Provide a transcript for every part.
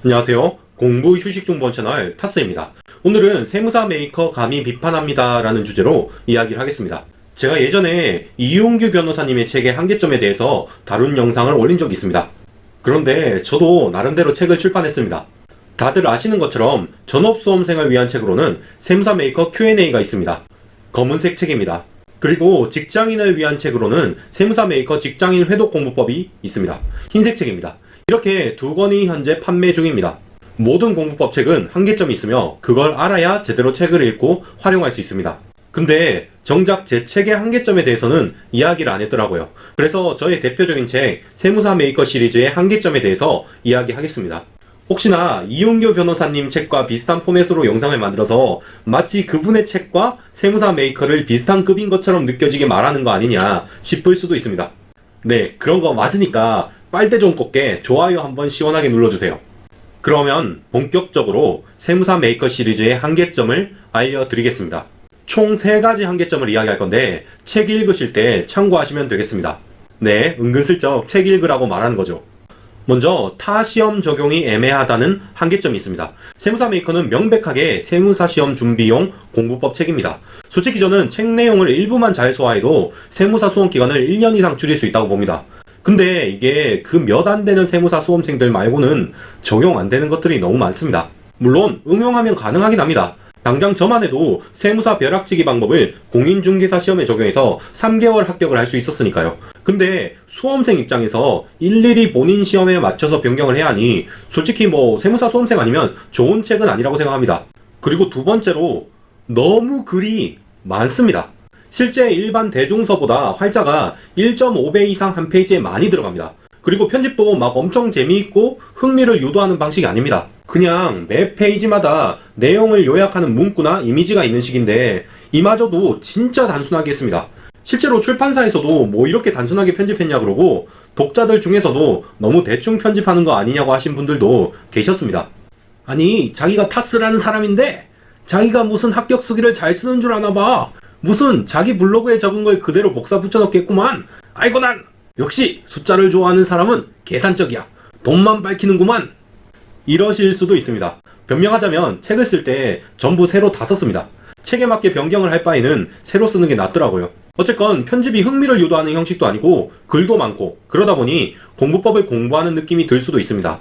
안녕하세요. 공부 휴식 중본 채널 타스입니다. 오늘은 세무사 메이커 감히 비판합니다 라는 주제로 이야기를 하겠습니다. 제가 예전에 이용규 변호사님의 책의 한계점에 대해서 다룬 영상을 올린 적이 있습니다. 그런데 저도 나름대로 책을 출판했습니다. 다들 아시는 것처럼 전업수험생을 위한 책으로는 세무사 메이커 Q&A가 있습니다. 검은색 책입니다. 그리고 직장인을 위한 책으로는 세무사 메이커 직장인 회독 공부법이 있습니다. 흰색 책입니다. 이렇게 두 권이 현재 판매 중입니다. 모든 공부법 책은 한계점이 있으며 그걸 알아야 제대로 책을 읽고 활용할 수 있습니다. 근데 정작 제 책의 한계점에 대해서는 이야기를 안 했더라고요. 그래서 저의 대표적인 책 세무사 메이커 시리즈의 한계점에 대해서 이야기하겠습니다. 혹시나 이용규 변호사님 책과 비슷한 포맷으로 영상을 만들어서 마치 그분의 책과 세무사 메이커를 비슷한 급인 것처럼 느껴지게 말하는 거 아니냐 싶을 수도 있습니다. 네, 그런 거 맞으니까 빨대 좀 꽂게 좋아요 한번 시원하게 눌러주세요. 그러면 본격적으로 세무사 메이커 시리즈의 한계점을 알려드리겠습니다. 총 3가지 한계점을 이야기할 건데 책 읽으실 때 참고하시면 되겠습니다. 네, 은근슬쩍 책 읽으라고 말하는 거죠. 먼저 타 시험 적용이 애매하다는 한계점이 있습니다. 세무사 메이커는 명백하게 세무사 시험 준비용 공부법 책입니다. 솔직히 저는 책 내용을 일부만 잘 소화해도 세무사 수험 기간을 1년 이상 줄일 수 있다고 봅니다. 근데 이게 그 몇 안 되는 세무사 수험생들 말고는 적용 안 되는 것들이 너무 많습니다. 물론 응용하면 가능하긴 합니다. 당장 저만 해도 세무사 벼락치기 방법을 공인중개사 시험에 적용해서 3개월 합격을 할 수 있었으니까요. 근데 수험생 입장에서 일일이 본인 시험에 맞춰서 변경을 해야 하니 솔직히 세무사 수험생 아니면 좋은 책은 아니라고 생각합니다. 그리고 두 번째로 너무 글이 많습니다. 실제 일반 대중서보다 활자가 1.5배 이상 한 페이지에 많이 들어갑니다. 그리고 편집도 막 엄청 재미있고 흥미를 유도하는 방식이 아닙니다. 그냥 매 페이지마다 내용을 요약하는 문구나 이미지가 있는 식인데 이마저도 진짜 단순하게 했습니다. 실제로 출판사에서도 이렇게 단순하게 편집했냐 그러고 독자들 중에서도 너무 대충 편집하는 거 아니냐고 하신 분들도 계셨습니다. 아니, 자기가 타스라는 사람인데 자기가 무슨 합격 수기를 잘 쓰는 줄 아나 봐. 무슨 자기 블로그에 적은 걸 그대로 복사 붙여넣겠구만. 아이고 난 역시 숫자를 좋아하는 사람은 계산적이야. 돈만 밝히는구만. 이러실 수도 있습니다. 변명하자면 책을 쓸 때 전부 새로 다 썼습니다. 책에 맞게 변경을 할 바에는 새로 쓰는 게 낫더라고요. 어쨌건 편집이 흥미를 유도하는 형식도 아니고 글도 많고 그러다 보니 공부법을 공부하는 느낌이 들 수도 있습니다.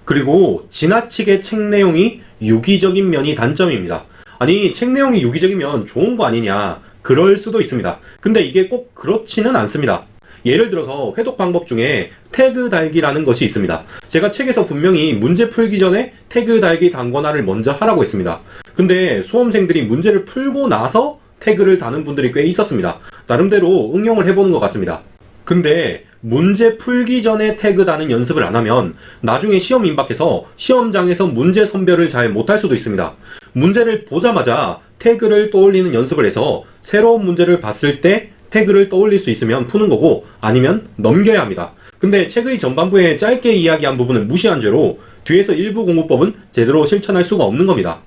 그리고 지나치게 책 내용이 유기적인 면이 단점입니다. 아니, 책 내용이 유기적이면 좋은 거 아니냐 그럴 수도 있습니다. 근데 이게 꼭 그렇지는 않습니다. 예를 들어서 회독 방법 중에 태그 달기라는 것이 있습니다. 제가 책에서 분명히 문제 풀기 전에 태그 달기 단권화를 먼저 하라고 했습니다. 근데 수험생들이 문제를 풀고 나서 태그를 다는 분들이 꽤 있었습니다. 나름대로 응용을 해보는 것 같습니다. 근데 문제 풀기 전에 태그 다는 연습을 안 하면 나중에 시험 임박해서 시험장에서 문제 선별을 잘 못할 수도 있습니다. 문제를 보자마자 태그를 떠올리는 연습을 해서 새로운 문제를 봤을 때 태그를 떠올릴 수 있으면 푸는 거고 아니면 넘겨야 합니다. 근데 책의 전반부에 짧게 이야기한 부분을 무시한 죄로 뒤에서 일부 공부법은 제대로 실천할 수가 없는 겁니다.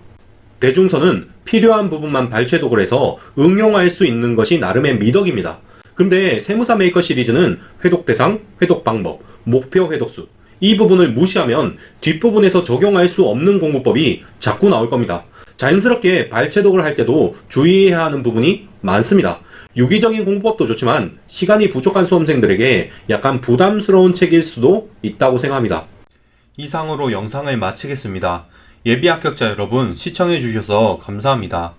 대중서는 필요한 부분만 발췌독을 해서 응용할 수 있는 것이 나름의 미덕입니다. 근데 세무사 메이커 시리즈는 회독 대상, 회독 방법, 목표 회독수 이 부분을 무시하면 뒷부분에서 적용할 수 없는 공부법이 자꾸 나올 겁니다. 자연스럽게 발췌독을 할 때도 주의해야 하는 부분이 많습니다. 유기적인 공부법도 좋지만 시간이 부족한 수험생들에게 약간 부담스러운 책일 수도 있다고 생각합니다. 이상으로 영상을 마치겠습니다. 예비 합격자 여러분 시청해 주셔서 감사합니다.